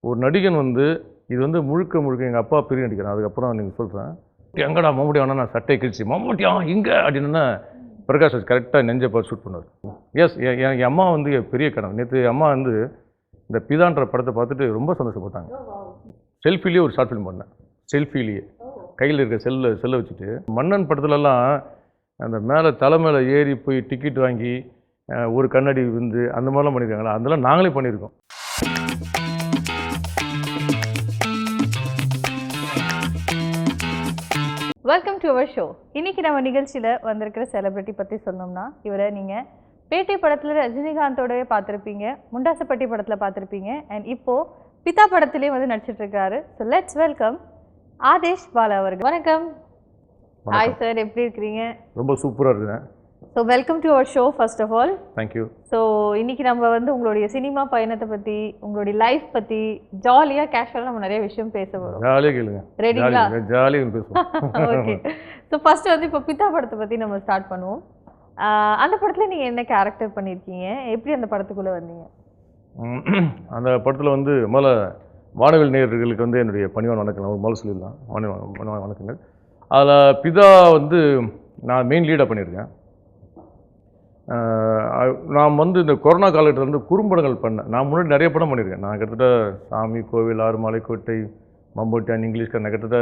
ஒரு நடிகன் வந்து இது வந்து முழுக்க முழுக்க எங்கள் அப்பா பெரிய நடிகர். அதுக்கப்புறம் நீங்கள் சொல்கிறேன், எங்கடா மம்முட்டி வேணா நான் சட்டை கிழிச்சு மம்முட்டியா இங்கே அப்படின்னா பிரகாஷ் ராஜ் கரெக்டாக நெஞ்சை பார்த்து ஷூட் பண்ணுவார். எஸ், என் அம்மா வந்து என் பெரிய கனவு. நேற்று அம்மா வந்து இந்த பிதான்ற படத்தை பார்த்துட்டு ரொம்ப சந்தோஷப்பட்டாங்க. செல்ஃபிலேயே ஒரு ஷார்ட் ஃபிலிம் பண்ணேன். செல்ஃபிலேயே கையில் இருக்க செல்லை வச்சுட்டு மன்னன் படத்துலலாம் அந்த மேலே தலை மேலே ஏறி போய் டிக்கெட் வாங்கி ஒரு கண்ணாடி விழுந்து அந்த மாதிரிலாம் பண்ணியிருக்காங்களா, அதெல்லாம் நாங்களே பண்ணியிருக்கோம். Welcome to our show. இன்னைக்கு நம்ம நிகழ்ச்சியில் வந்திருக்கிற செலிபிரிட்டி பற்றி சொன்னோம்னா, இவரை நீங்கள் பேட்டை படத்தில் ரஜினிகாந்தோடவே பார்த்துருப்பீங்க, முண்டாசப்பட்டி படத்தில் பார்த்துருப்பீங்க, அண்ட் இப்போது பிதா படத்துலேயே வந்து நடிச்சிட்டு இருக்காரு. So let's welcome Adesh Bala அவர்கள். வணக்கம். ஹாய் சார், எப்படி இருக்கிறீங்க? ரொம்ப சூப்பராக இருக்குங்க. So welcome to our show first of all. Thank you. ஸோ இன்னைக்கு நம்ம வந்து உங்களுடைய சினிமா பயணத்தை பற்றி, உங்களுடைய லைஃப் பற்றி ஜாலியாக கேஷுவலாக நம்ம நிறைய விஷயம் பேச வரோம். ஜாலியாக கேளுங்க. ரெடிங்களா? ஜாலியாக பேசுவோம். ஓகே. ஸோ ஃபர்ஸ்ட் வந்து இப்போ பிதா படத்தை பற்றி நம்ம ஸ்டார்ட் பண்ணுவோம். அந்த படத்தில் நீங்கள் என்ன கேரக்டர் பண்ணியிருக்கீங்க, எப்படி அந்த படத்துக்குள்ளே வந்தீங்க? அந்த படத்தில் வந்து முதல்ல வானவில் நேயர்களுக்கு வந்து என்னுடைய பணிவான வணக்கம் ஒரு முதல்ல சொல்லிடலாம். வணக்கங்கள். அதில் பிதா வந்து நான் மெயின் லீடாக பண்ணியிருக்கேன். நான் வந்து இந்த கொரோனா காலகட்டத்தில் வந்து குறும்படங்கள் பண்ணேன். நான் முன்னாடி நிறைய படம் பண்ணியிருக்கேன். நான் கிட்டத்தட்ட சாமி, கோவில், ஆறு மலைக்கோட்டை, மம்பூட்டியான், இங்கிலீஷ்கார், நான் கிட்டத்தட்ட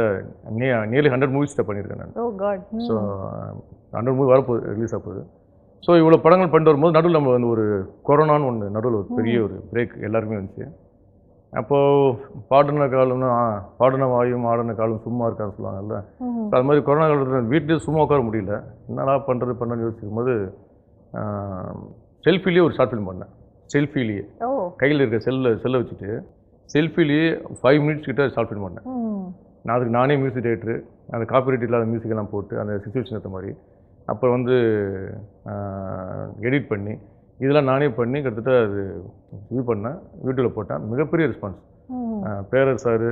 நியர்லி 100 மூவிஸ்ட்டை பண்ணியிருக்கேன் நான். ஸோ 100 மூவி வரப்போகுது, ரிலீஸ் ஆக போகுது. ஸோ இவ்வளோ படங்கள் பண்ணிட்டு வரும்போது நடுவில் நம்ம வந்து ஒரு கொரோனான்னு ஒன்று நடுவில் ஒரு பெரிய ஒரு பிரேக் எல்லாருமே வந்துச்சு. அப்போது பாடின காலம்னா பாடின வாயும் ஆடின காலம் சும்மா இருக்கான்னு சொல்லுவாங்கல்ல. ஸோ அது மாதிரி கொரோனா காலத்தில் வீட்டிலே சும்மா உட்கார முடியல. என்னடா பண்ணுறதுன்னு யோசிக்கும் போது செல்ஃபிலேயே ஒரு ஷார்ட் ஃபிலிம் பண்ணேன். செல்ஃபிலேயே கையில் இருக்க செல்லை வச்சுட்டு செல்ஃபிலேயே 5 மினிட்ஸ் கிட்ட ஷார்ட் ஃபிலிம் பண்ணேன். நான் அதுக்கு நானே மியூசிக் டைரக்டரு, அந்த காப்பிரைட் இல்லாத மியூசிக்கெல்லாம் போட்டு அந்த சிச்சுவேஷன் ஏற்ற மாதிரி அப்புறம் வந்து எடிட் பண்ணி இதெல்லாம் நானே பண்ணி கிட்டத்தட்ட அது இது பண்ணேன். யூடியூப்பில் போட்டேன். மிகப்பெரிய ரெஸ்பான்ஸ். பேரர் sir,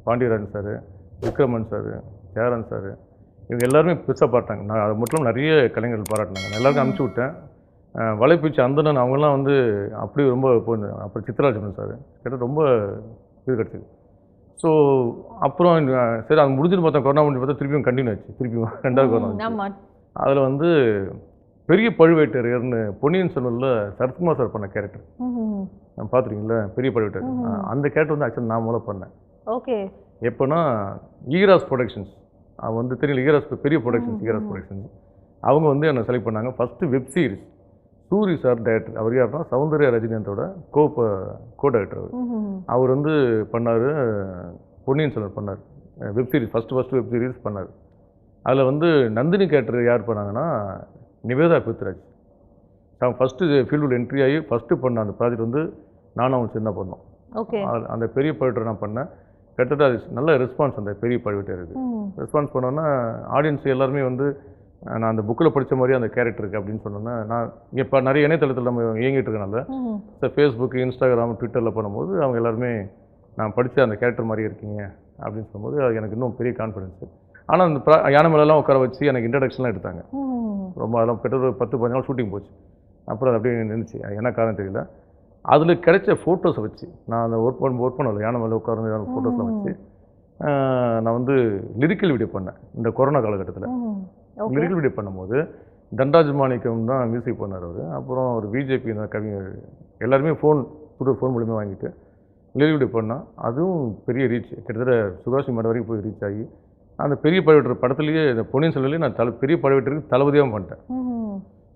Pandiarajan sir, Vikraman sir, Cheran sir, இவங்க எல்லாருமே பெருசாக பாட்டாங்க. நான் அது மட்டும் நிறைய கலைஞர்கள் பாராட்டினாங்க. நான் எல்லாருக்கும் அனுப்பிச்சி விட்டேன். வலைப்பீச்சு அந்தனன் அவங்கெல்லாம் வந்து அப்படி ரொம்ப போயிருந்தேன். அப்புறம் சித்ராஜன் சார் கிட்ட ரொம்ப இது கிடச்சிது. ஸோ அப்புறம் சரி அது முடிஞ்சுன்னு பார்த்தா கொரோனா முடிஞ்சு பார்த்தா திருப்பியும் கண்டினியூ ஆச்சு. திருப்பியும் 2வது கொரோனா. அதில் வந்து பெரிய பழுவேட்டரையர்னு பொன்னியின் செல்வனில் சரத்குமார் சார் பண்ண கேரக்டர் நான் பார்த்துருக்கீங்களா, பெரிய பழுவேட்டரையர். அந்த கேரக்டர் வந்து ஆக்சுவலி நான் முதல்ல பண்ணேன். ஓகே. எப்போனா ஈராஸ் ப்ரொடக்ஷன்ஸ், அவங்க வந்து தெரியல, ஈராஸ் பெரிய ப்ரொடக்ஷன்ஸ், ஈராஸ் ப்ரொடக்ஷன்ஸ் அவங்க வந்து என்னை செலக்ட் பண்ணாங்க. First web series Suri sir director. அவர் யாருன்னா சௌந்தர்யா ரஜினிகாந்தோட கோ டைரக்டர். அவர் வந்து பண்ணார், பொன்னியின் செல்வன் பண்ணார் web series, first web series பண்ணார். அதில் வந்து நந்தினி கேரக்டர் யார் பண்ணாங்கன்னா நிவேதா பிருத்விராஜ். அவங்க ஃபஸ்ட்டு ஃபீல்டில் என்ட்ரி ஆகி ஃபஸ்ட்டு பண்ண அந்த ப்ராஜெக்ட் வந்து நானும் அவங்க சின்ன பண்ணோம். ஓகே. அந்த பெரிய பழுவேட்டரை நான் பண்ணேன். கிட்டத்தட்ட அது நல்ல ரெஸ்பான்ஸ். அந்த பெரிய பழுவேட்டருக்கு ரெஸ்பான்ஸ் பண்ணோன்னா ஆடியன்ஸ் எல்லாருமே வந்து நான் அந்த புக்கில் படித்த மாதிரி அந்த கேரக்டர் இருக்குது அப்படின்னு சொன்னோன்னா, நான் இப்போ நிறைய இணையதளத்தில் நம்ம இயங்கிட்டு இருக்கனால ஃபேஸ்புக், இன்ஸ்டாகிராம், ட்விட்டரில் பண்ணும்போது அவங்க எல்லாருமே நான் படித்த அந்த கேரக்டர் மாதிரி இருக்கீங்க அப்படின்னு சொல்லும்போது அது எனக்கு இன்னும் பெரிய கான்ஃபிடென்ஸு. ஆனால் அந்த யானை மேலெல்லாம் உட்கார வச்சு எனக்கு இன்ட்ரடக்ஷன்லாம் எடுத்தாங்க. ரொம்ப அதெல்லாம் கிட்டத்தட்ட 10-15 நாள் ஷூட்டிங் போச்சு. அப்புறம் அது அப்படியே நின்றுச்சு. என்ன காரணம் தெரியல. அதில் கிடைச்ச ஃபோட்டோஸை வச்சு நான் அந்த ஒர்க் பண்ணல, யானை மேலே உட்கார்ந்து ஃபோட்டோஸ்லாம் வச்சு நான் வந்து லிரிக்கல் வீடியோ பண்ணேன். இந்த கொரோனா காலகட்டத்தில் லிரிக்கல் வீடியோ பண்ணும்போது தண்டராஜ் மாணிக்கம் தான் மியூசிக் பண்ணார் அவர். அப்புறம் ஒரு பிஜேபி கவிஞர் எல்லாருமே ஃபோன் மூலியமாக வாங்கிட்டு லிரிக்கல் வீடியோ பண்ணால் அதுவும் பெரிய ரீச். கிட்டத்தட்ட சுகாசி மடம் வரைக்கும் போய் ரீச் ஆகி அந்த பெரிய பழுவேட்டர் படத்துலேயே இந்த பொன்னியின் செல்வன்லேயே நான் பெரிய பழுவேட்டருக்கு தளபதியாக பண்ணிட்டேன்.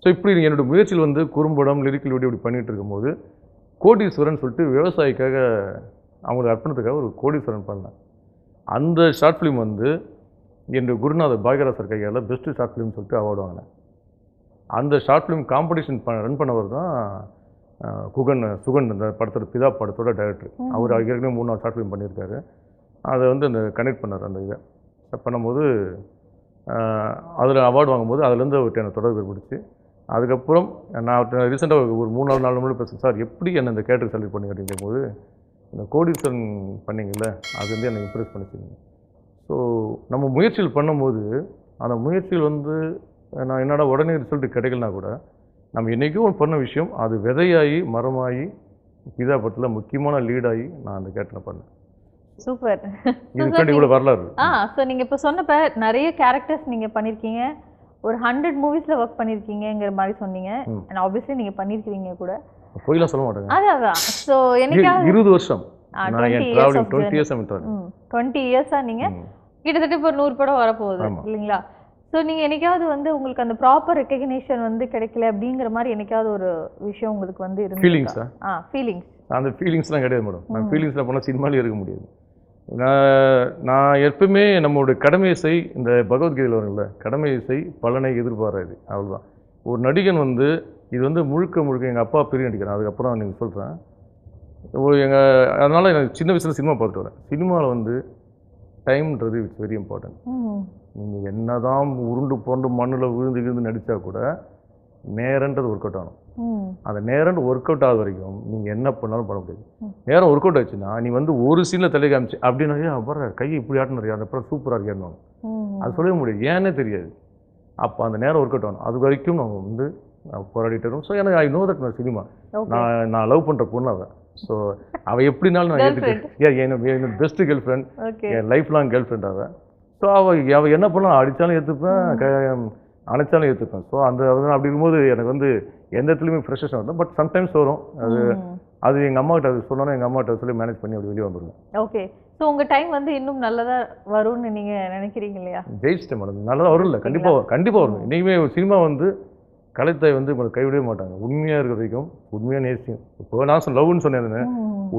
ஸோ இப்படி என்னோடய முயற்சியில் வந்து குறும்படம், லிரிக்கல் வீடியோ இப்படி பண்ணிகிட்டு இருக்கும்போது கோடீஸ்வரன் சொல்லிட்டு விவசாயிக்காக அவங்களுக்கு அர்ப்பணத்துக்காக ஒரு கோடீஸ்வரன் பண்ணேன். அந்த ஷார்ட் ஃபிலிம் வந்து என்னுடைய குருநாதர் பாக்யராஜ் சார் கையால் பெஸ்ட்டு ஷார்ட் ஃபிலிம் சொல்லிட்டு அவார்டு வாங்கினேன். அந்த ஷார்ட் ஃபிலிம் காம்படிஷன் ரன் பண்ணவர் தான் சுகன், இந்த படத்தோட பிதா படத்தோட டைரக்டர். அவர் ஏற்கனவே 3-4 ஷார்ட் ஃபிலிம் பண்ணியிருக்காரு. அதை வந்து அந்த கனெக்ட் பண்ணார். அந்த இதை பண்ணும்போது அதில் அவார்டு வாங்கும்போது அதுலேருந்து அவர்கிட்ட எனக்கு தொடர்பு ஏற்படுச்சு. அதுக்கப்புறம் நான் ரீசெண்டாக ஒரு 3-4 நாள் முன்னாடி பேசுகிறேன், சார் எப்படி என்னை இந்த கேரக்டர் செலக்ட் பண்ணி அப்படிங்கும் போது இந்த கோடீஸ்வரன் பண்ணிங்கல்ல அது வந்து என்னை இம்ப்ரெஸ் பண்ணிச்சுங்க. ஸோ நம்ம முயற்சிகள் பண்ணும்போது அந்த முயற்சிகள் வந்து நான் என்னடா உடனே ரிசல்ட் கிடைக்கலனா கூட நம்ம என்றைக்கும் பண்ண விஷயம் அது விதையாகி மரமாகி பிதா படத்தில் முக்கியமான லீடாகி நான் அந்த கேரக்டரை பண்ணேன். சூப்பர். இதுக்கு இவ்வளோ வரலாறு. ஸோ நீங்கள் இப்போ சொன்னப்ப நிறைய கேரக்டர்ஸ் நீங்கள் பண்ணியிருக்கீங்க, ஒரு 100 மூவிஸில் ஒர்க் பண்ணியிருக்கீங்கிற மாதிரி சொன்னீங்க. அண்ட் ஆப்வியஸ்லி நீங்கள் பண்ணியிருக்கிறீங்க கூட, போயெல்லாம் சொல்ல மாட்டேங்க. அதான். ஸோ என்னைக்காவது 20 வருஷம் நான் என் ட்ராவலிங் 20 இயர்ஸ் 20 இயர்ஸாக நீங்கள் கிட்டத்தட்ட இப்போ 100 படம் வரப்போகுது இல்லைங்களா? ஸோ நீங்கள் என்னைக்காவது வந்து உங்களுக்கு அந்த ப்ராப்பர் ரெக்கக்னேஷன் வந்து கிடைக்கல அப்படிங்கிற மாதிரி என்னைக்காவது ஒரு விஷயம் உங்களுக்கு வந்து இருந்து ஃபீலிங்ஸா? ஃபீலிங்ஸ். அந்த ஃபீலிங்ஸ்லாம் கிடையாது மேடம். நான் ஃபீலிங்ஸில் போனால் சினிமாலே இருக்க முடியாது. நான் எப்பவுமே நம்மளுடைய கடமையை செய், இந்த பகவத்கீதையில் வரும்ல, கடமையை செய் பலனை எதிர்பாராது, அவ்வளோதான். ஒரு நடிகன் வந்து இது வந்து முழுக்க முழுக்க எங்கள் அப்பா பெரிய நடிக்கிறேன், அதுக்கப்புறம் நீங்கள் சொல்கிறேன். அதனால் எனக்கு சின்ன வயசில் சினிமா பார்த்துட்டு வரேன். சினிமாவில் வந்து டைம்ன்றது இட்ஸ் வெரி இம்பார்ட்டன்ட். நீங்கள் என்ன தான் உருண்டு போண்டு மண்ணில் விழுந்து நடித்தா கூட நேரன்றது ஒர்க் அவுட் ஆகணும். அந்த நேரம் ஒர்க் அவுட் ஆகுது வரைக்கும் நீங்கள் என்ன பண்ணாலும் பண்ண முடியாது. நேரம் ஒர்க் அவுட் ஆச்சுன்னா நீ வந்து ஒரு சீனில் தலை காமிச்சு அப்படின்னா அப்புறம் கையை இப்படி ஆட்டினறியா, அந்த அப்புறம் சூப்பராக இருக்கேன்னு அது சொல்லவே முடியாது, ஏன்னே தெரியாது. அப்போ அந்த நேரம் ஒர்க் அவுட் ஆகணும். அது வரைக்கும் நம்ம வந்து போராடிட்டு வரும். ஸோ எனக்கு ஐ நோ தட் நான் சினிமா நான் லவ் பண்ணுற பொண்ணு அவள். ஸோ அவள் எப்படினாலும் நான் ஏற்றுக்கிறேன். என்னோட பெஸ்ட்டு கேர்ள் ஃப்ரெண்ட், என் லைஃப் லாங் கேர்ள் ஃப்ரெண்ட் அவள். ஸோ அவள் என்ன பண்ணலாம், அடித்தாலும் ஏற்றுப்பேன், அணைச்சாலும் ஏற்றுப்பேன். ஸோ அந்த அப்படி இருக்கும்போது எனக்கு வந்து எந்த இடத்துலையுமே ஃப்ரெஷ்ஷன் வரும். பட் சம்டைம்ஸ் வரும். அது எங்கள் அம்மாக்கிட்ட அது சொன்னோன்னா எங்கள் அம்மாக்கிட்ட சொல்லி மேனேஜ் பண்ணி அப்படி வெளியே வந்துடுவேன். ஓகே. ஸோ உங்கள் டைம் வந்து இன்னும் நல்லதாக வரும்னு நீங்கள் நினைக்கிறீங்க இல்லையா? ஜெயிச்சிட்டேன் மேடம், நல்லதாக வரும். இல்லை, கண்டிப்பாக வரும். இன்றைக்குமே சினிமா வந்து கலைத்தாய் வந்து உங்களை கைவிடவே மாட்டாங்க. உண்மையாக இருக்கிற வரைக்கும் உண்மையாக நேசிக்கும். இப்போ நான் லவ்னு சொன்னேன்னு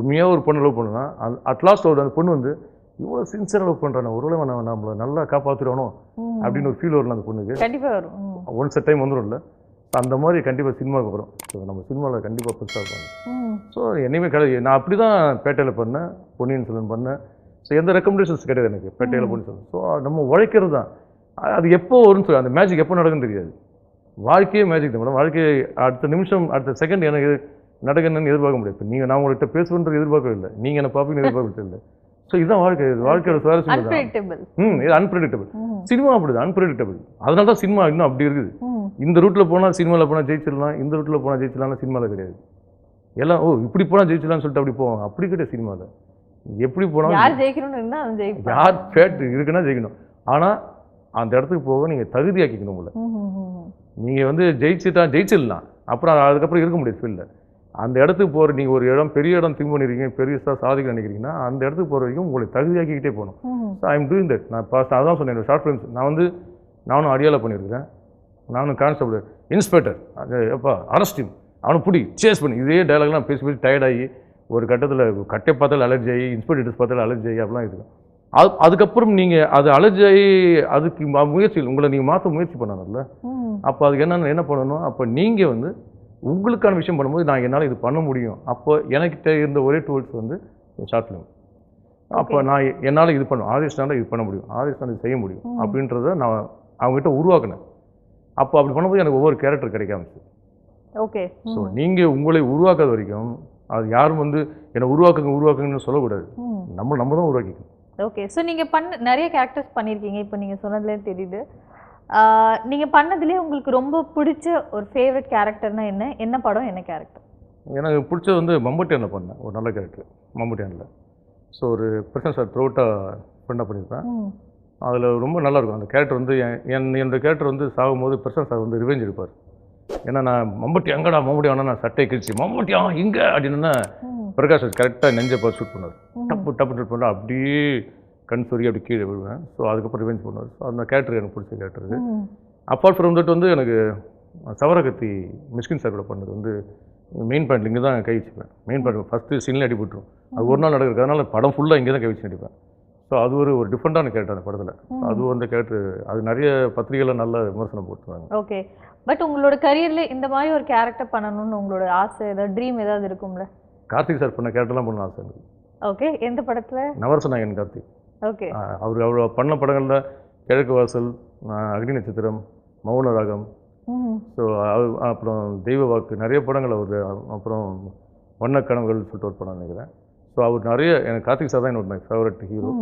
உண்மையாக ஒரு பொண்ணு லவ் பண்ணுன்னா அட்லாஸ்ட் அந்த பொண்ணு வந்து இவ்வளோ சின்சியராக லவ் பண்ணுறானே, ஒருவேளை நம்மளை நல்லா காப்பாற்றிடணும் அப்படின்னு ஒரு ஃபீல் வரல அந்த பொண்ணுக்கு. கண்டிப்பாக வரும். ஒன்ஸ் டைம் வந்துடும் இல்லை, அந்த மாதிரி கண்டிப்பாக சினிமாவுக்கு வரும். ஸோ நம்ம சினிமாவில் கண்டிப்பாக பெருசாக இருப்பாங்க. ஸோ என்னையுமே நான் அப்படி தான் பேட்டையில் பண்ணேன், பொன்னியின் செல்வன் பண்ணேன். ஸோ எந்த ரெக்கமெண்டேஷன்ஸ் கிடையாது எனக்கு பேட்டையில் பொன்னியின் செல்வன். ஸோ நம்ம உழைக்கிறது தான். அது எப்போ வரும்னு சொல்லி அந்த மேஜிக் எப்போ நடக்குன்னு தெரியாது. வாழ்க்கையே மேஜிக் தான் மேடம். வாழ்க்கையை அடுத்த நிமிஷம் அடுத்த செகண்ட் எனக்கு நடக்கணும்னு எதிர்பார்க்க முடியாது. இப்போ நீங்கள் நான் உங்கள்கிட்ட பேசுவேன்றது எதிர்பார்க்கவே இல்லை, நீங்கள் என்ன பார்ப்பீங்கன்னு எதிர்பார்க்கறது இல்லை. ஸோ இதுதான் வாழ்க்கை. வாழ்க்கையோட சுவாரஸ்யம் இது அன்பிரடிக்டபிள். சினிமா அப்படிதான் அன்பிரடிக்டபிள். அதனால தான் சினிமா இன்னும் அப்படி இருக்குது. இந்த ரூட்டில் போனால் சினிமாவில் போனால் ஜெயிச்சிடலாம், இந்த ரூட்டில் போனால் ஜெயிச்சிடலாம், சினிமாவில் கிடையாது. எல்லாம் இப்படி போனால் ஜெயிச்சிடலாம்னு சொல்லிட்டு அப்படி போவாங்க. அப்படி கிடையாது சினிமாவில். எப்படி போனாலும் யார் ஃபேட் இருக்குன்னா ஜெயிக்கணும். ஆனால் அந்த இடத்துக்கு போக நீங்கள் தகுதியாக்கிக்கணும். உங்களை நீங்கள் வந்து ஜெயிச்சிடலாம், அப்புறம் அதுக்கப்புறம் இருக்க முடியாது ஃபீல்டில். அந்த இடத்துக்கு போகிற நீங்கள் ஒரு இடம் பெரிய இடம் திங்க் பண்ணியிருக்கீங்க, பெருசாக சாதிக்க நினைக்கிறீங்கன்னா அந்த இடத்துக்கு போகிற வரைக்கும் உங்களை தகுதியாக்கிக்கிட்டே போகணும். So I am doing that. நான் அதான் சொன்னேன், ஷார்ட் ஃபிலிம்ஸ் நானும் அடியாவில் பண்ணியிருக்கிறேன். நானும் கான்ஸ்டபிள், இன்ஸ்பெக்டர், அது எப்போ அரெஸ்டிங், அவனை பிடி சேஸ் பண்ணி இதே டைலாக்லாம் பேசி டயர்டாகி ஒரு கட்டத்தில் கட்டை பார்த்தாலும் அலர்ஜி ஆகி, இன்ஸ்பெக்டர்ஸ் பார்த்தாலும் அலர்ஜி ஆகி அப்படிலாம் இருக்கும். அதுக்கப்புறம் நீங்கள் அது அலர்ஜி ஆகி அதுக்கு முயற்சியில் உங்களை நீங்கள் மாற்ற முயற்சி பண்ணணும்ல. அப்போ அதுக்கு என்ன பண்ணணும், அப்போ நீங்கள் வந்து உங்களுக்கான விஷயம் பண்ணும்போது நான் என்னால் இது பண்ண முடியும். அப்போ எனக்கிட்ட இருந்த ஒரே டூல்ஸ் வந்து ஷார்ட் ஃபிலிம். அப்போ நான் என்னால் இது பண்ணும், ஆதிஷ்டான இது பண்ண முடியும், ஆதிஷ்டான இது செய்ய முடியும் அப்படின்றத நான் அவங்ககிட்ட உருவாக்கினேன். அப்போ அப்படி பண்ணும்போது எனக்கு ஒவ்வொரு கேரக்டர் கிடைக்காமச்சு. ஓகே. ஸோ நீங்கள் உங்களை உருவாக்காத வரைக்கும் அது யாரும் வந்து என்னை உருவாக்குங்கன்னு சொல்லக்கூடாது. நம்ம தான் உருவாக்கிக்கணும். ஓகே. ஸோ நீங்கள் நிறைய கேரக்டர்ஸ் பண்ணியிருக்கீங்க. இப்போ நீங்கள் சொன்னதுலேயே தெரியுது. நீங்கள் பண்ணதுலேயே உங்களுக்கு ரொம்ப பிடிச்ச ஒரு ஃபேவரட் கேரக்டர்னா என்ன படம், என்ன கேரக்டர்? எனக்கு பிடிச்சது வந்து மம்பட்டியானில் பண்ணேன் ஒரு நல்ல கேரக்டர். மம்பட்டியானில் ஸோ ஒரு பிரசன்ஸ் சார் த்ரோட்டாக ஃப்ரெண்டாக பண்ணியிருப்பேன். அதில் ரொம்ப நல்லாயிருக்கும் அந்த கேரக்டர். வந்து என்னோடய கேரக்டர் வந்து சாகும்போது பிரசன்ஸ் சார் வந்து ரிவெஞ்ச் எடுப்பார். ஏன்னா நான் மம்பட்டி எங்கடா மம்பட்டியானா நான் சட்டையை கிழிச்சு மம்பட்டியா இங்கே அப்படின்னா பிரகாஷ் கரெக்டாக நெஞ்சை பார்த்து ஷூட் பண்ணுவார். டப்பு ஷூட் பண்ணால் அப்படியே கண் சொறி அப்படி கீழே விழுவேன். ஸோ அதுக்கப்புறம் ரிவெஞ்ச் பண்ணுவார். ஸோ அந்த கேரக்டர் எனக்கு பிடிச்ச கேரக்டர் இது. அப்பார்ட் ஃப்ரம் தட் வந்து எனக்கு சவரகத்தி மிஸ்கின் சார் கூட பண்ணது வந்து மெயின் பாயிண்ட் இங்கே தான் கை வச்சுப்பேன். மெயின் பாயிண்ட் ஃபஸ்ட்டு சீனில் அடிபட்டுரும். அது ஒரு நாள் நடக்கிறது, அதனால படம் ஃபுல்லாக இங்கே தான் கை வச்சு நடிப்பேன். ஸோ அது ஒரு டிஃப்ரெண்ட்டான கேரக்டர் அந்த படத்தில். அதுவும் அந்த கேரக்டர் அது நிறைய பத்திரிகையில் நல்ல விமர்சனம் போட்டுருவாங்க. ஓகே. பட் உங்களோட கரியரில் இந்த மாதிரி ஒரு கேரக்டர் பண்ணணும்னு உங்களோட ஆசை ஏதாவது ட்ரீம் ஏதாவது இருக்கும்ல? கார்த்திக் சார் பண்ண கேரக்டர்லாம் பண்ண ஆசை எனக்கு. ஓகே. எந்த படத்தில்? நவரசநாயகன் கார்த்திக். ஓகே. அவர் பண்ண படங்களில் கிழக்கு வாசல், அக்னி நட்சத்திரம், மௌன ராகம், ஸோ அப்புறம் தெய்வ வாக்கு, நிறைய படங்கள் அவர். அப்புறம் வண்ணக்கனவுகள் சொல்லிட்டு ஒரு படம் நினைக்கிறேன். ஸோ அவர் நிறைய எனக்கு கார்த்திக் சார் தான் என்னோட மை ஃபேவரட் ஹீரோ.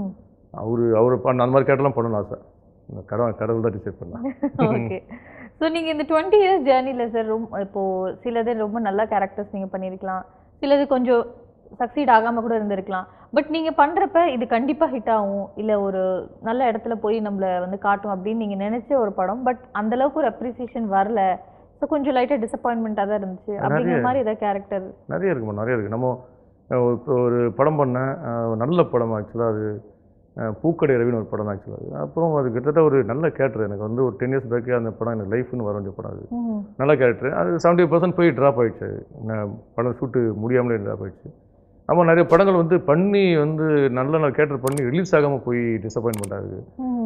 அவர் பண்ண அந்த மாதிரி கேரக்டர்லாம் பண்ணணும்னு ஆசை. கடவுள் தான் டிசைட் பண்ணேன். ஓகே. ஸோ நீங்கள் இந்த 20 இயர்ஸ் ஜேர்னியில் சார் இப்போது சிலது ரொம்ப நல்ல கேரக்டர்ஸ் நீங்கள் பண்ணியிருக்கலாம், சிலது கொஞ்சம் சக்சீட் ஆகாமல் கூட இருந்திருக்கலாம். பட் நீங்கள் பண்ணுறப்ப இது கண்டிப்பாக ஹிட் ஆகும், இல்லை ஒரு நல்ல இடத்துல போய் நம்மளை வந்து காட்டும் அப்படின்னு நீங்கள் நினச்ச ஒரு படம், பட் அந்தளவுக்கு ஒரு அப்ரிசியேஷன் வரல, ஸோ கொஞ்சம் லைட்டாக டிசப்பாயின்மெண்ட்டாக தான் இருந்துச்சு அப்படிங்கிற மாதிரி ஏதாவது கேரக்டர்? நிறைய இருக்குமா, நிறைய இருக்குது. நம்ம இப்போ ஒரு படம் பண்ணேன், நல்ல படம் ஆக்சுவலாக. அது பூக்கடை ரவின்னு ஒரு படம் ஆக்சுவலாக. அப்புறம் அது கிட்டத்தட்ட ஒரு நல்ல கேரக்டர். எனக்கு வந்து ஒரு 10 இயர்ஸ் பேக்கே அந்த படம் எனக்கு லைஃப்னு வர வேண்டிய படம். அது நல்ல கேரக்டர். அது 70% போய் ட்ராப் ஆகிடுச்சு. படம் ஷூட்டு முடியாமலே ட்ராப் ஆகிடுச்சு. நம்ம நிறைய படங்கள் வந்து பண்ணி வந்து நல்ல கேரக்டர் பண்ணி ரிலீஸ் ஆகாமல் போய் டிசப்பாயின்மெண்ட் ஆகுது.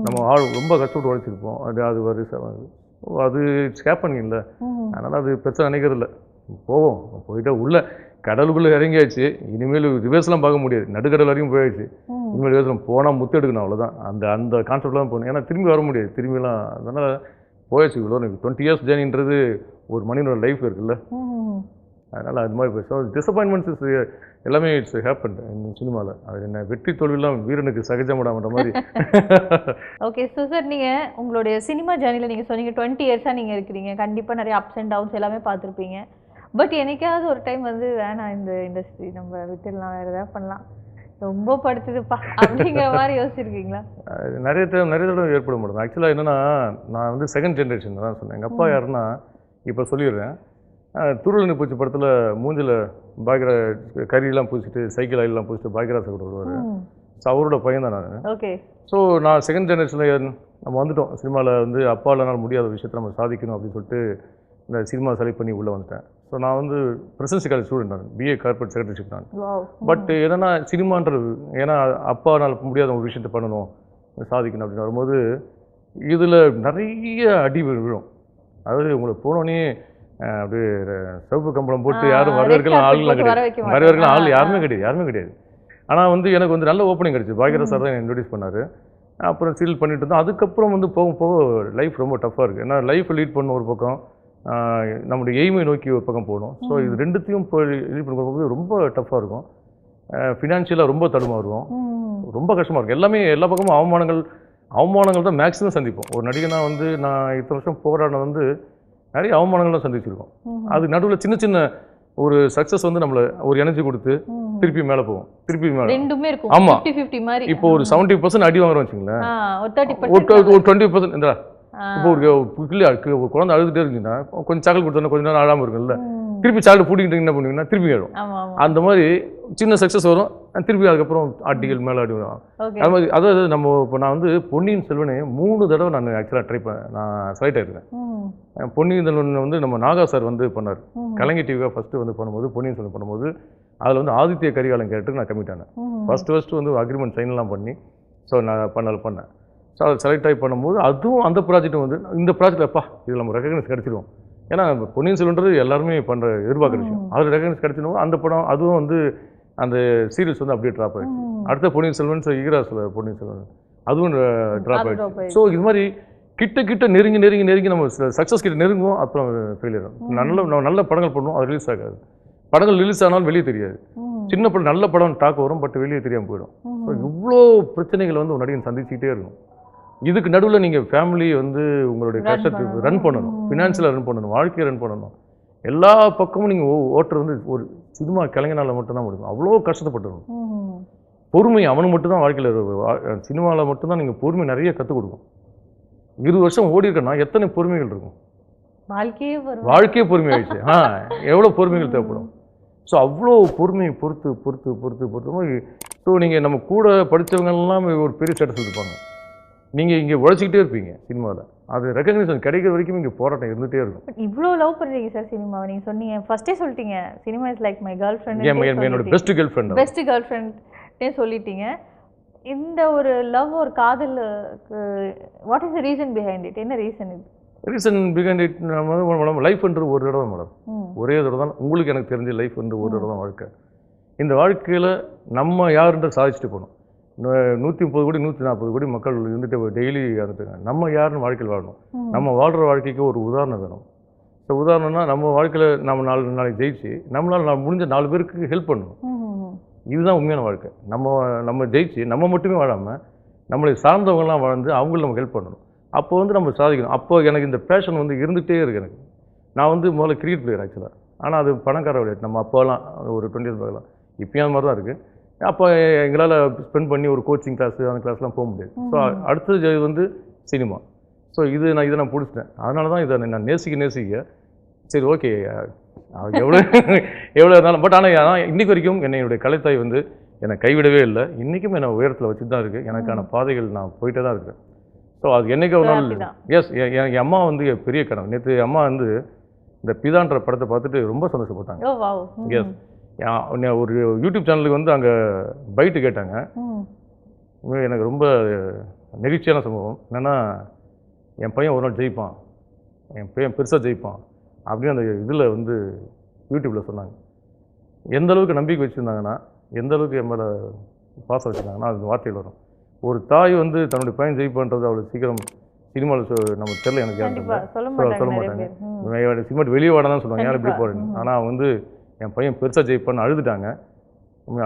நம்ம ஆள் ரொம்ப கஷ்டப்பட்டு உழைச்சிருப்போம், அது வருது. அது ஹேப்பன் இல்லை. அதனால் அது பெருசாக நினைக்கிறதில்ல. போவோம், போயிட்டா உள்ள கடலுக்குள்ளே இறங்கியாச்சு. இனிமேல் ரிவர்ஸ்லாம் பார்க்க முடியாது, நடுக்கடல் வரைக்கும் போயாச்சு. இனிமேல் ரிவர்ஸ் போனால் முத்து எடுக்கணும், அவ்வளோதான். அந்த கான்செப்ட்லாம் போகணும். ஏன்னா திரும்பி வர முடியாது, திரும்பிலாம். அதனால் போயாச்சு. இவ்வளோ 20 இயர்ஸ் ஜேர்னின்றது ஒரு மனிதனோட லைஃப் இருக்குல்ல, அதனால் அது மாதிரி போய். ஸோ டிசப்பாயின்மெண்ட்ஸ் எல்லாமே இட்ஸ் ஹேப்பன் சினிமாவில். அது என்ன வெற்றி தோல்வியெல்லாம் வீரனுக்கு சகஜமாடாமன்ற மாதிரி. ஓகே, ஸோ சார் நீங்கள் உங்களுடைய சினிமா ஜேர்னியில் நீங்கள் சொன்னீங்க 20 இயர்ஸாக நீங்கள் இருக்கிறீங்க, கண்டிப்பாக நிறைய அப்ஸ் அண்ட் டவுன்ஸ் எல்லாமே பார்த்துருப்பீங்க. பட் என்னைக்காவது ஒரு டைம் வந்து வேணாம் இந்த இண்டஸ்ட்ரி நம்ம விட்டுடலாம், வேறு எதாவது பண்ணலாம், ரொம்ப படுத்துதுப்பா அப்படிங்கிற மாதிரி யோசிச்சிருக்கீங்களா? நிறைய தடவை ஏற்பட மாட்டேன். ஆக்சுவலாக என்னென்னா, நான் வந்து செகண்ட் ஜென்ரேஷன் தான் சொன்னேன். எங்கள் அப்பா யாருன்னா, இப்போ சொல்லிடுறேன், துருளனி பூச்சி படத்தில் மூஞ்சில் பாக்யரா கறியெல்லாம் பூசிட்டு சைக்கிள் ஆயிலெலாம் பூசிட்டு பாக்யராஜ் கூட வருவார். ஸோ அவரோட பையன் தான் நான். ஓகே. ஸோ நான் செகண்ட் ஜென்ரேஷனில் நம்ம வந்துட்டோம். சினிமாவில் வந்து அப்பாலனால் முடியாத விஷயத்தை நம்ம சாதிக்கணும் அப்படின்னு சொல்லிட்டு இந்த சினிமா செலக்ட் பண்ணி உள்ளே வந்துட்டேன். ஸோ நான் வந்து பிரசிடென்சி காலேஜ் ஸ்டூடெண்ட், நான் பிஏ கார்பரேட் செக்ரட்டரிஷிப் நான். பட் என்னென்னா சினிமான்றது, ஏன்னா அப்பானால் முடியாத ஒரு விஷயத்தை பண்ணணும், சாதிக்கணும் அப்படின்னு வரும்போது இதில் நிறைய அடி விழும். அதாவது உங்களை போனோடனே அப்படியே சிவப்பு கம்பளம் போட்டு யாரும் வரவேற்கலாம் ஆளுலாம் கிடையாது, வரவேற்கலாம் ஆள் யாருமே கிடையாது. ஆனால் வந்து எனக்கு வந்து நல்ல ஓப்பனிங் கிடச்சி. பாக்யராஜ் சார் தான் இன்ட்ரடியூஸ் பண்ணார். அப்புறம் சீரியல் பண்ணிட்டு இருந்தோம். அதுக்கப்புறம் வந்து போக லைஃப் ரொம்ப டஃப்பாக இருக்குது. ஏன்னா லைஃப்பை லீட் பண்ண ஒரு பக்கம், நம்முடைய எய்மை நோக்கி ஒரு பக்கம் போகணும். ஸோ இது ரெண்டுத்தையும் போய் லீட் பண்ண போகும்போது ரொம்ப டஃப்பாக இருக்கும். ஃபினான்ஷியலாக ரொம்ப தடுமாறுவோம், ரொம்ப கஷ்டமாக இருக்கும். எல்லா பக்கமும் அவமானங்கள் தான் மேக்ஸிமம் சந்திப்போம். ஒரு நடிகனாக வந்து நான் இத்தனை வருஷம் போராடின வந்து நிறைய அவமானங்கள்லாம் சந்திச்சிருக்கோம். அது நடுவில் சின்ன ஒரு சக்ஸஸ் வந்து நம்மளை ஒரு எனர்ஜி கொடுத்து திருப்பி மேலே போவோம், திருப்பி மேலே. ஆமாம், இப்போ ஒரு 70% அடி வாங்குறோம் வச்சுங்களேன், ஒரு 20% இந்த இப்போ ஒரு குழந்தை அழுதுகிட்டே இருந்துச்சுன்னா கொஞ்சம் சாக்லேட் கொடுத்தோன்னா கொஞ்சம் நேரம் அழாமல் இருக்குல்ல, திருப்பி சாக்லேட் பிடிக்கிட்டு என்ன பண்ணுவீங்கன்னா திருப்பி ஆயிடும். அந்த மாதிரி சின்ன சக்ஸஸ் வரும், திருப்பி அதுக்கப்புறம் ஆட்டிகள் மேலே அடி வரும். அது மாதிரி அதாவது நம்ம இப்போ நான் வந்து பொன்னியின் செல்வனை 3 தடவை நான் ஆக்சுவலாக நான் செலக்ட் ஆகிருக்கேன். பொன்னியின் செல்வன் வந்து நம்ம நாகா சார் வந்து பண்ணார், கலைஞர் டிவியாக ஃபஸ்ட்டு வந்து பண்ணும்போது, பொன்னியின் செல்வன் பண்ணும்போது அதில் வந்து ஆதித்ய கரிகாலன் கேரக்டருக்கு நான் கமிட் ஆனேன். ஃபஸ்ட்டு வந்து அக்ரிமெண்ட் சைன்லாம் பண்ணி ஸோ நான் பண்ணேன். ஸோ அதை செலக்ட் ஆகி பண்ணும்போது அதுவும் அந்த ப்ராஜெக்டும் வந்து இந்த ப்ராஜெக்ட் அப்பா இதில் நம்ம ரெகக்னைஸ் கிடச்சிடுவோம். ஏன்னா பொன்னியின் செல்வன்றது எல்லாருமே பண்ணுற எதிர்பார்க்குற விஷயம். அதில் ரெகக்னைஸ் கிடச்சிடும். அந்த படம் அதுவும் வந்து அந்த சீரியல்ஸ் வந்து அப்படியே ட்ராப் ஆகிடுச்சு. அடுத்த பொன்னியின் செல்வன் ஈகராஸில் பொன்னியின் செல்வன் அதுவும் ட்ராப் ஆகிடுச்சு. ஸோ இது மாதிரி கிட்ட நெருங்கி நம்ம சக்ஸஸ் கிட்ட நெருங்குவோம், அப்புறம் ஃபெயிலியர் ஆகும். நல்ல படங்கள் பண்ணுவோம், அது ரிலீஸ் ஆகாது. படங்கள் ரிலீஸ் ஆனாலும் வெளியே தெரியாது. சின்ன படம் நல்ல படம் டாக் வரும், பட் வெளியே தெரியாமல் போயிடும். ஸோ இவ்வளோ பிரச்சனைகள் வந்து ஒரு நடிகன் சந்திச்சுக்கிட்டே இருக்கும். இதுக்கு நடுவில் நீங்கள் ஃபேமிலி வந்து உங்களுடைய கஷ்டத்தை ரன் பண்ணணும், ஃபினான்ஷியலாக ரன் பண்ணணும், வாழ்க்கையை ரன் பண்ணணும். எல்லா பக்கமும் நீங்கள் ஓட்டுறது வந்து ஒரு சினிமா கலைஞனால் மட்டும்தான் முடியும். அவ்வளோ கஷ்டப்பட்டுருணும். பொறுமை அவனுக்கு மட்டும்தான் வாழ்க்கையில், சினிமாவில் மட்டும்தான் நீங்கள் பொறுமை நிறைய கற்றுக் கொடுக்கும். 20 வருஷம் ஓடி இருக்கன்னா எத்தனை பொறுமைகள் இருக்கும், வாழ்க்கையே பொறுமை ஆயிடுச்சு. எவ்வளோ பொறுமைகள் தேவைப்படும். ஸோ அவ்வளோ பொறுமையை பொறுத்து ஸோ நீங்கள் நம்ம கூட படித்தவங்கெல்லாம் ஒரு பெரிய ஸ்டேட்டஸ் இருப்பாங்க. நீங்கள் இங்கே உழைச்சிக்கிட்டே இருப்பீங்க சினிமாவில், அது ரெகக்னிஷன் கிடைக்கிற வரைக்கும் இங்கே போராட்டம் இருந்துகிட்டே இருக்கும். இவ்வளோ லவ் பண்ணுறீங்க சார் சினிமாவை, நீங்கள் சொன்னீங்க ஃபஸ்ட்டே சொல்லிட்டீங்க cinema is like my girl friend, என்னோட பெஸ்ட் கேர்ள் ஃப்ரெண்ட்னே சொல்லிட்டீங்க. இந்த ஒரு லவ் ஒரு காதல் what is the reason behind it? என்ன ரீசன் இது? ரீசன் பிஹைண்ட் இட் மேடம், லைஃப்ன்றது ஒரு தடவை மேடம், ஒரே தடவை தான். உங்களுக்கு எனக்கு தெரிஞ்ச லைஃப்ன்றது ஒரு தடவை தான் வாழ்க்கை. இந்த வாழ்க்கையில் நம்ம யாருன்ற சாதிச்சுட்டு போகணும். 130 கோடி 140 கோடி மக்கள் இருந்துட்டு டெய்லி இறந்துட்டுங்க. நம்ம யாருன்னு வாழ்க்கையில் வாழணும். நம்ம வாழ்கிற வாழ்க்கைக்கு ஒரு உதாரணம் வேணும். ஸோ உதாரணம்னா நம்ம வாழ்க்கையில் நம்ம நாளைக்கு ஜெயிச்சு நம்மளால் முடிஞ்ச 4 பேருக்கு ஹெல்ப் பண்ணணும். இதுதான் உண்மையான வாழ்க்கை. நம்ம ஜெயிச்சு நம்ம மட்டுமே வாழாமல் நம்மளை சார்ந்தவங்கலாம் வாழ்ந்து அவங்களும் நமக்கு ஹெல்ப் பண்ணணும். அப்போ வந்து நம்ம சாதிக்கணும். அப்போ எனக்கு இந்த பேஷன் வந்து இருந்துகிட்டே இருக்குது. எனக்கு நான் வந்து முதல்ல கிரிக்கெட் பிளேயர் ஆக்சுவலாக. ஆனால் அது பணக்கார விளையாட்டு. நம்ம அப்போலாம் ஒரு 20 இயர்ஸ் பேக்லாம் இப்பயும் அது மாதிரி தான் இருக்குது. அப்போ எங்களால் ஸ்பெண்ட் பண்ணி ஒரு கோச்சிங் கிளாஸு அந்த கிளாஸ்லாம் போக முடியாது. ஸோ அடுத்தது வந்து சினிமா. ஸோ இதை நான் பிடிச்சிட்டேன். அதனால தான் இதை நான் நேசிக்க சரி ஓகே எவ்வளோ எவ்வளோ இருந்தாலும் பட் ஆனால் இன்றைக்கு வரைக்கும் என்னுடைய கலைத்தாய் வந்து என்னை கைவிடவே இல்லை. இன்றைக்கும் என்னை உயரத்தில் வச்சுட்டு தான் இருக்குது. எனக்கான பாதைகள் நான் போயிட்டே தான் இருக்கிறேன். ஸோ அது என்றைக்கு ஒரு நாள் எஸ் என் அம்மா வந்து பெரிய கனவு. நேற்று அம்மா வந்து இந்த பிதான்ற படத்தை பார்த்துட்டு ரொம்ப சந்தோஷப்பட்டாங்க. எஸ் ஒரு யூடியூப் சேனலுக்கு வந்து அங்கே பைட்டு கேட்டாங்க. எனக்கு ரொம்ப நெகிழ்ச்சியான சம்பவம் என்னென்னா, என் பையன் ஒரு நாள் ஜெயிப்பான், என் பையன் பெருசாக ஜெயிப்பான் அப்படின்னு அந்த இதில் வந்து யூடியூப்பில் சொன்னாங்க. எந்த அளவுக்கு நம்பிக்கை வச்சுருந்தாங்கன்னா, எந்த அளவுக்கு என் மேலே பாசம் வச்சுருந்தாங்கன்னா அந்த வார்த்தைகள் வரும். ஒரு தாய் வந்து தன்னுடைய பையன் ஜெயிப்பான்றது அவ்வளோ சீக்கிரம் சினிமாவில் நம்ம தெரியல. எனக்கு சொல்ல மாட்டாங்க. சினிமா வெளியே வாட தான் சொல்லுவாங்க, யார் இப்படி போகிறேன்னு. ஆனால் வந்து என் பையன் பெருசாக ஜெயிப்பான்னு அழுதுட்டாங்க.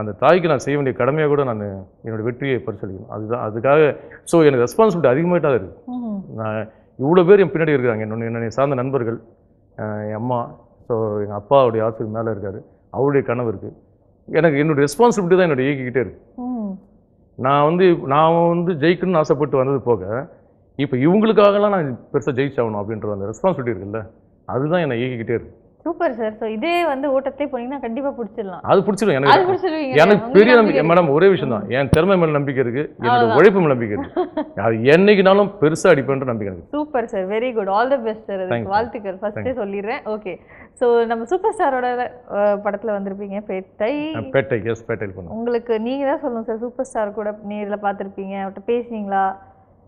அந்த தாய்க்கு நான் செய்ய வேண்டிய கடமையாக கூட நான் என்னோடய வெற்றியை பரிசளிக்கணும். அதுதான் அதுக்காக. ஸோ எனக்கு ரெஸ்பான்சிபிலிட்டி அதிகமாகிட்டா தான் இருக்குது. நான் இவ்வளோ பேர் என் பின்னாடி இருக்கிறாங்க. என்னை சார்ந்த நண்பர்கள், என் அம்மா, ஸோ எங்கள் அப்பாவுடைய ஆசிரியர் மேலே இருக்கார், அவருடைய கனவு இருக்குது. எனக்கு என்னுடைய ரெஸ்பான்சிபிலிட்டி தான் என்னோட இயக்கிக்கிட்டே இருக்குது. நான் வந்து ஜெயிக்கணும்னு ஆசைப்பட்டு வந்தது போக இப்போ இவங்களுக்காகலாம் நான் பெருசாக ஜெயிச்சாகணும் அப்படின்ற அந்த ரெஸ்பான்சிபிலிட்டி இருக்குல்ல, அதுதான் என்னை இயக்கிக்கிட்டே இருக்குது. Super sir. ஸோ இதே வந்து ஓட்டத்தை போனீங்கன்னா கண்டிப்பாக பிடிச்சிடலாம். அது பிடிச்சிடும். எனக்கு பெரிய நம்பிக்கை மேடம். ஒரே விஷயம் தான், என் திறமை மேலே நம்பிக்கை இருக்குது, என்னோட உழைப்பு மேலே நம்பிக்கை இருக்குது. அது என்னைக்குனாலும் பெருசாக அடிப்பேன்ற நம்பிக்கை இருக்குது. Super sir, very good, all the best sir. அதுக்கு வாழ்த்துக்கள் ஃபர்ஸ்டே சொல்லிடுறேன். ஓகே, ஸோ நம்ம சூப்பர் ஸ்டாரோட படத்தில் வந்திருப்பீங்க, பேட்டை. எஸ், பேட்டையில் பண்ணுவோம். உங்களுக்கு நீங்கள் தான் சொல்லணும் சார், சூப்பர் ஸ்டார் கூட நேரில் பார்த்துருப்பீங்க, அவர்கிட்ட பேசுனீங்களா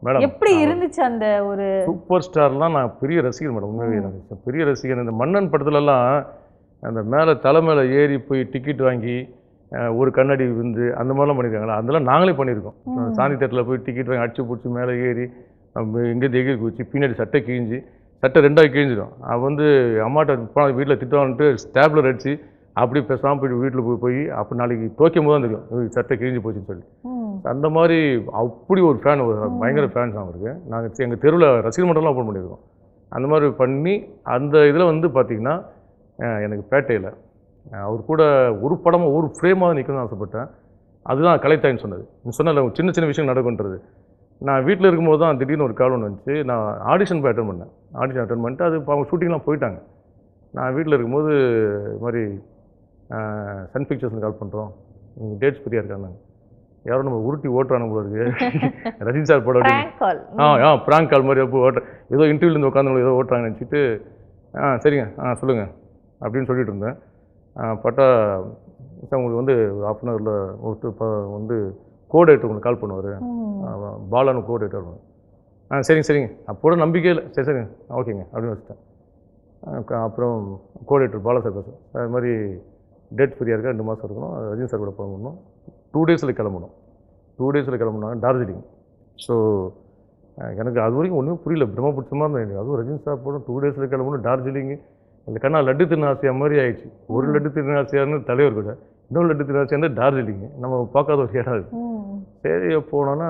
மேடம்? எப்படி இருந்துச்சு அந்த ஒரு சூப்பர் ஸ்டார்லாம்? நான் பெரிய ரசிகர் மேடம், உண்மையாக எனக்கு பெரிய ரசிகர். இந்த மன்னன் படத்துலலாம் அந்த மேலே தலை மேலே ஏறி போய் டிக்கெட் வாங்கி ஒரு கண்ணாடி விழுந்து அந்த மாதிரிலாம் பண்ணியிருக்காங்களா, அதெல்லாம் நாங்களே பண்ணியிருக்கோம். சாந்தி தேட்டரில் போய் டிக்கெட் வாங்கி அடிச்சு பிடிச்சி மேலே ஏறி எங்கேருந்து எகிரி குச்சி பின்னாடி சட்டை கிழிஞ்சி, சட்டை ரெண்டாவது கிழிஞ்சிடும். அவள் வந்து அம்மாட்ட வீட்டில் திட்டுவான்ட்டு ஸ்டாப்லர் அடிச்சு அப்படி பேசாமல் போய்ட்டு வீட்டில் போய் அப்போ நாளைக்கு தோக்கும் போது தான் தெரியும் சட்டை கிழிஞ்சு போச்சுன்னு சொல்லி. அந்த மாதிரி அப்படி ஒரு ஃபேன், பயங்கர ஃபேன்ஸ் அவருக்கு. நாங்கள் எங்கள் தெருவில் ரசிகர் மன்றம்லாம் ஓப்பன் பண்ணியிருக்கோம். அந்த மாதிரி பண்ணி அந்த இதில் வந்து பார்த்திங்கன்னா எனக்கு பேட்டையில் அவர் கூட ஒரு படமாக ஒரு ஃப்ரேமாக நிற்கணும்னு ஆசைப்பட்டேன். அதுதான் கலைத்தாயின்னு சொன்னது. நீ சொன்ன சின்ன சின்ன விஷயம் நடக்குன்றது. நான் வீட்டில் இருக்கும்போது தான் திடீர்னு ஒரு கால் ஒன்று வந்துச்சு. நான் ஆடிஷன் போய் அட்டன் பண்ணேன். ஆடிஷன் அட்டன் பண்ணிட்டு அது அவங்க ஷூட்டிங்லாம் போயிட்டாங்க. நான் வீட்டில் இருக்கும்போது இது மாதிரி சன் பிக்சர்ஸ்னு கால் பண்ணுறோம், நீங்கள் டேட்ஸ் ஃப்ரீயாக இருக்காங்க, யாரும் நம்ம உருட்டி ஓட்டுறாங்க போல இருக்குது, ரஜினி சார் போட ப்ராங்க் கால் மாதிரி அப்போ ஓட்டுற ஏதோ இன்டர்வியூலேருந்து உட்காந்து ஏதோ ஓட்டுறாங்கன்னு நினச்சிட்டு சரிங்க சொல்லுங்கள் அப்படின்னு சொல்லிட்டு இருந்தேன். பட்டா சார் உங்களுக்கு வந்து ஹாஃப் அன் ஹவரில் வந்து கோஆர்டினேட்டர் உங்களுக்கு கால் பண்ணுவார், பாலான்னு கோஆர்டினேட்டர் வருவாங்க. சரிங்க அப்போட நம்பிக்கையில் சரிங்க ஓகேங்க அப்படின்னு வச்சுட்டேன். அப்புறம் கோஆர்டினேட்டர் பாலா சார் பேசுகிறேன், அது மாதிரி டேட் ஃப்ரீயாக இருக்கா, 2 மாதம் இருக்கணும், ரஜினி சார் கூட போகணும், 2 டேஸில் கிளம்பணும். 2 டேஸில் கிளம்புனாங்க டார்ஜிலிங். ஸோ எனக்கு அது வரைக்கும் ஒன்றும் புரியல, பிரம்மபுட்சமாக இருந்தேன் எனக்கு. அதுவும் ரஜினி சார் போட 2 டேஸில் கிளம்பணும் டார்ஜிலிங்கு. இந்த கண்ணா லட்டு தின்னு ஆசையாக மாதிரி ஆயிடுச்சு. ஒரு லட்டு தின்னு ஆசையான்னு தலைவர் கூட, இன்னொரு லட்டு தின்னு ஆசையாக டார்ஜிலிங்கு, நம்ம பார்க்காத ஒரு இடம் அது. சரி போனோன்னா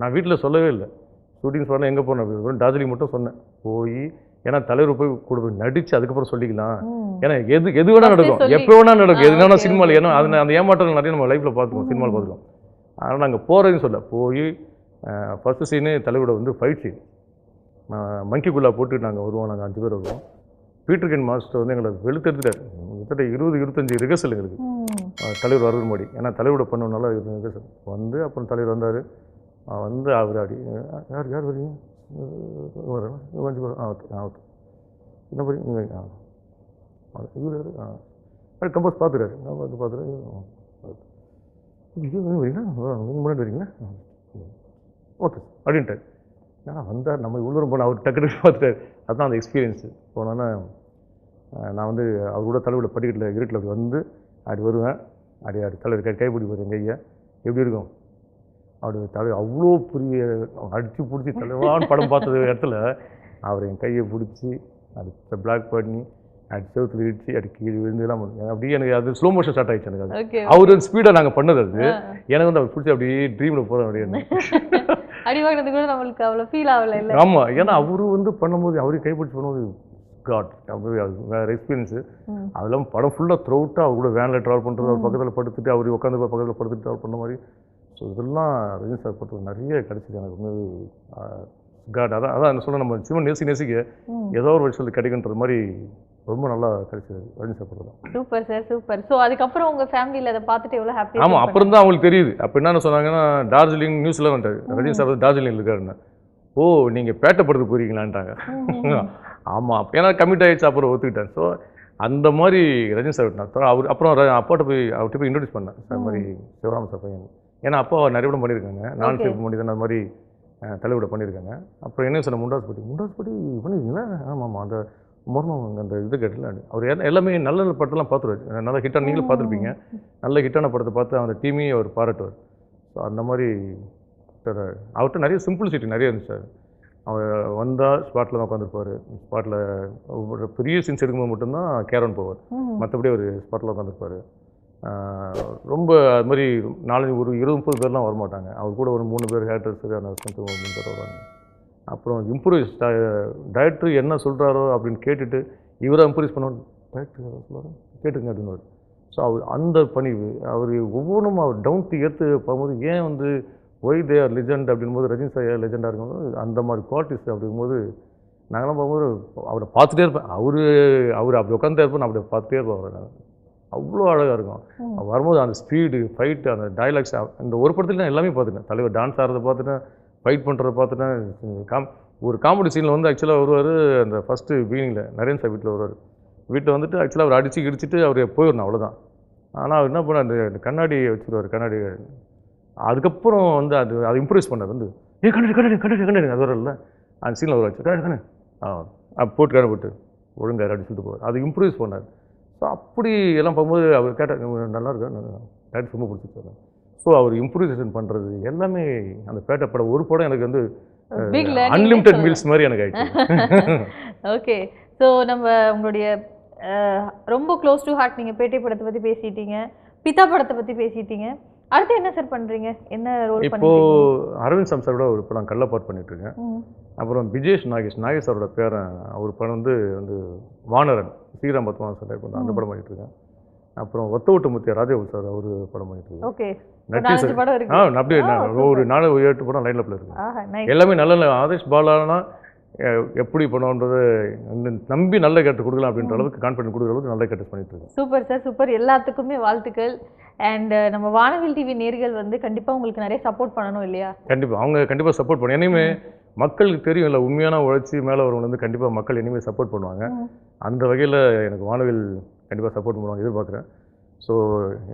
நான் வீட்டில் சொல்லவே இல்லை, ஷூட்டிங் ஸ்பாட்டில் எங்கே போனேன் அப்படின்னு, டார்ஜிலிங் மட்டும் சொன்னேன். போய் ஏன்னா தலைவர் போய் கூட போய் நடித்து அதுக்கப்புறம் சொல்லிக்கலாம். ஏன்னா எது வேணால் நடக்கும், எப்போ வேணால் நடக்கும், எது வேணால் சினிமாவில். ஏன்னா அந்த ஏமாற்றங்கள் நிறைய நம்ம லைஃப்பில் பார்த்துக்கோம், சினிமாவில் பார்த்துக்கோம். அதனால் நாங்கள் போகிறதுன்னு சொல்ல போய் ஃபஸ்ட்டு சீனு தலைவரோட வந்து ஃபைட் சீன். மங்கிக்குள்ளா போட்டு நாங்கள் வருவோம், நாங்கள் 5 பேர் வருவோம். பீட்டர்கன் மாஸ்டர் வந்து எங்களை வெளுத்தெடுத்துட்டார். கிட்டத்தட்ட 20-25 ரிகர்சல் எங்களுக்கு தலைவர் வர்றது முன்னாடி. ஏன்னா தலைவரோட பண்ணனால ரிகர்சல் வந்து அப்புறம் தலைவர் வந்தார். வந்து அவர் அடி யார் வரீங்க வரேன் 5 பேர் என்ன பண்ணி இவர் கம்போஸ் பார்த்துறாரு. நான் பார்த்துறேன் வரீங்களா முன்னாடி வரீங்களா ஓகே அப்படின்ட்டார். ஏன்னா வந்தார், நம்ம இவ்வளோ தூரம் போனால் அவர் டக்கு பார்த்துட்டார். அதுதான் அந்த எக்ஸ்பீரியன்ஸு. போனோன்னா நான் வந்து அவர் கூட தலைவரோட படிக்கட்டில் இருட்டில் அப்படி வந்து அப்படி வருவேன். அப்படி தலைவர் கைப்பிடி போகிறேன் எங்கள் ஐயா எப்படி இருக்கும் அப்படி தலைவர் அவ்வளோ பெரிய அடித்து பிடிச்சி தலைவான்னு படம் பார்த்தது இடத்துல அவர் என் கையை பிடிச்சி அது பிளாக் பண்ணி அடி செவத்தில் இடிச்சு அடி கீழே விழுந்துலாம் அப்படியே எனக்கு அது ஸ்லோ மோஷன் ஸ்டார்ட் ஆகிடுச்சு. எனக்கு அது அவர் ஸ்பீடாக நாங்கள் பண்ணது. அது எனக்கு வந்து அவர் பிடிச்சி அப்படியே ட்ரீமில் போகிறோம் அப்படின்னு அடி வாங்கினது கூட நம்மளுக்கு அவ்வளோ ஃபீல் ஆகலை இல்லை. ஆமாம், ஏன்னா அவரு வந்து பண்ணும்போது அவரே கைப்பிடிச்சு பண்ணும்போது காட் வேறு எக்ஸ்பீரியன்ஸு. அதெல்லாம் படம் ஃபுல்லாக த்ரூஅவுட்டாக அவர் கூட வேனில் ட்ராவல் பண்ணுறது, அவர் பக்கத்தில் படுத்துட்டு அவர் உட்காந்து பக்கத்தில் படுத்துட்டு ட்ராவல் பண்ண மாதிரி. ஸோ இதெல்லாம் ரஜினி சார் படத்தில் நிறைய கிடச்சிது எனக்கு உண்மையே. காட் அதான் சொல்ல நம்ம சிவன் நேசிக்க ஏதோ ஒரு விஷயத்தில் கிடைக்குன்ற மாதிரி ரொம்ப நல்லா கிடைச்சது ரஜினி சார் படத்தில். Super sir, super. ஸோ அதுக்கப்புறம் உங்கள் ஃபேமிலியில் அதை பார்த்துட்டு எவ்வளோ ஹாப்பி? ஆமாம், அப்புறம் தான் அவங்களுக்கு தெரியுது. அப்போ என்னென்ன சொன்னாங்கன்னா, டார்ஜிலிங் நியூஸில் வந்துட்டார் ரஜினி சார் வந்து டார்ஜிலிங் இருக்காருன்னு. ஓ, நீங்கள் பேட்டை படத்துக்கு போகிறீங்களான்ட்டாங்க. ஆமாம், ஏன்னா கமிட் ஆகிடுச்சு, அப்புறம் ஒத்துக்கிட்டேன். ஸோ அந்த மாதிரி ரஜினி சார் விட்டார். அவர் அப்புறம் அப்பாட்ட போய் அவர்கிட்ட போய் இன்ட்ரடியூஸ் பண்ணேன், சார் மாதிரி சிவராம சார் பையன். ஏன்னா அப்பா நிறைய படம் பண்ணியிருக்காங்க, நான் சேஃப் பண்ணி தான் அது மாதிரி தலைவிட பண்ணியிருக்காங்க. அப்புறம் என்ன சொன்ன, முண்டாஸ் பட்டி பண்ணியிருக்கீங்களா? ஆமாம், அந்த மர்மம் அந்த இது கேட்டல. அவர் எல்லாமே நல்ல நல்ல படத்தெல்லாம் பார்த்துருவார், நல்ல ஹிட்டான, நீங்களும் பார்த்துருப்பீங்க, நல்ல ஹிட்டான படத்தை பார்த்து அந்த டீமையும் அவர் பாராட்டுவார். ஸோ அந்த மாதிரி அவர்கிட்ட நிறைய சிம்பிளிசிட்டி நிறைய இருந்துச்சு சார். அவர் வந்தால் ஸ்பாட்டில் தான் உட்காந்துருப்பார். ஸ்பாட்டில் ஒரு பெரிய சீன்ஸ் எடுக்கும்போது மட்டும்தான் கேரன் போவார், மற்றபடி அவர் ஸ்பாட்டில் உட்காந்துருப்பார். ரொம்ப அது மாதிரி 4 ஒரு 20-30 பேர்லாம் வரமாட்டாங்க. அவர் கூட ஒரு 3 பேர் ஹேட்டர்ஸ், அந்த 3 பேர் வருவாங்க. அப்புறம் இம்ப்ரூவைஸ் டைரக்டர் என்ன சொல்கிறாரோ அப்படின்னு கேட்டுட்டு இவரை இம்ப்ரூவைஸ் பண்ண டைரக்டர் சொல்லுவார், கேட்டுங்க அப்படின்னு. ஸோ அவர் அந்த பணிவு, அவர் ஒவ்வொன்றும் அவர் டவுன் டு எர்த்து போகும்போது, ஏன் வந்து ஒய் தே ஆர் லெஜெண்ட் அப்படின்போது ரஜினி சார் லெஜெண்டாக இருக்கும்போது அந்த மாதிரி குவாலிட்டிஸ் அப்படிங்கும்போது நாங்களாம் போகும்போது அவரை பார்த்துட்டே இருப்பேன். அவர் அப்படி உட்காந்துட்டே இருப்பேன், நான் அப்படி பார்த்துட்டே இருப்பேன் அவரை. நான் அவ்வளோ அழகாக இருக்கும் வரும்போது, அந்த ஸ்பீடு, ஃபைட்டு, அந்த டைலாக்ஸ். இந்த ஒரு படத்தில் நான் எல்லாமே பார்த்துட்டேன். தலைவர் டான்ஸ் ஆடுறதை பார்த்துட்டேன், ஃபைட் பண்ணுறதை பார்த்துட்டேன். ஒரு காமெடி சீனில் வந்து ஆக்சுவலாக வருவார், அந்த ஃபஸ்ட்டு பிகினிங்கில் நரேன் சார் வீட்டில் வருவார். வீட்டில் வந்துட்டு ஆக்சுவலாக அவர் அடித்து கிடிச்சிட்டு அவர் போயிடணும், அவ்வளோதான். ஆனால் அவர் என்ன பண்ண, அந்த கண்ணாடியை வச்சுருவார், கண்ணாடி. அதுக்கப்புறம் வந்து அது இம்ப்ரூவைஸ் பண்ணார் வந்து, கண்ணாடி அது வரல, அந்த சீனில் அவர் வச்சு கண்ணாடி போட்டு கண்ணை போட்டு ஒழுங்காக அடி சொல்லிட்டு போவார். அது இம்ப்ரூவைஸ் பண்ணார். ஸோ அப்படி எல்லாம் போகும்போது அவர் கேட்டார், நல்லா இருக்கா, டேரக்டர் ரொம்ப பிடிச்சிருக்காரு. ஸோ அவர் இம்ப்ரூவைசேஷன் பண்ணுறது எல்லாமே அந்த பேட்டை படம், ஒரு படம் எனக்கு வந்து அன்லிமிட்டெட் மீல்ஸ் மாதிரி எனக்கு ஆயிடுச்சு. ஓகே, ஸோ நம்ம உங்களுடைய ரொம்ப க்ளோஸ் டு ஹார்ட், நீங்கள் பேட்டை படத்தை பற்றி பேசிட்டீங்க, பிதா படத்தை பற்றி பேசிட்டீங்க. அடுத்து என்ன சார் பண்ணுறீங்க, என்ன ரோல்? இப்போது அரவிந்த் சாம்சாரோட ஒரு படம் கள்ளப்பாட் பண்ணிட்டுருக்கேன். அப்புறம் விஜேஷ் நாகேஷ் அவரோட பேரன் அவர் படம் வந்து வானரன், ஸ்ரீராம் பத்மா சார் டைப் பண்ண அந்த படம் பண்ணிட்டுருக்கேன். அப்புறம் ஒத்தவட்டு முத்தியா ராஜகோபால் சார் அவர் படம் பண்ணிட்டுருக்கேன். ஓகே, அப்படியே ஒரு 4-8 படம் லைனில் இருக்கு. எல்லாமே நல்ல ஆதேஷ் பாலானா எப்படி பண்ணுவோன்றது நம்பி நல்ல கேட்டு கொடுக்கலாம் அப்படின்ற அளவுக்கு கான்ஃபிடன்ட் கொடுக்குற அளவுக்கு நல்ல கேட்டு பண்ணிட்டு இருக்கேன். Super sir, super. எல்லாத்துக்குமே வாழ்த்துக்கள். அண்ட் நம்ம வானவில் டிவி நேர்கள் வந்து கண்டிப்பாக உங்களுக்கு நிறைய சப்போர்ட் பண்ணணும் இல்லையா? கண்டிப்பாக அவங்க கண்டிப்பாக சப்போர்ட் பண்ணணும். என்னையுமே மக்களுக்கு தெரியும் இல்லை, உண்மையான உழைச்சி மேலே வரவங்க வந்து கண்டிப்பாக மக்கள் இனிமேல் சப்போர்ட் பண்ணுவாங்க. அந்த வகையில் எனக்கு வானவில் கண்டிப்பாக சப்போர்ட் பண்ணுவாங்க எதிர்பார்க்குறேன். ஸோ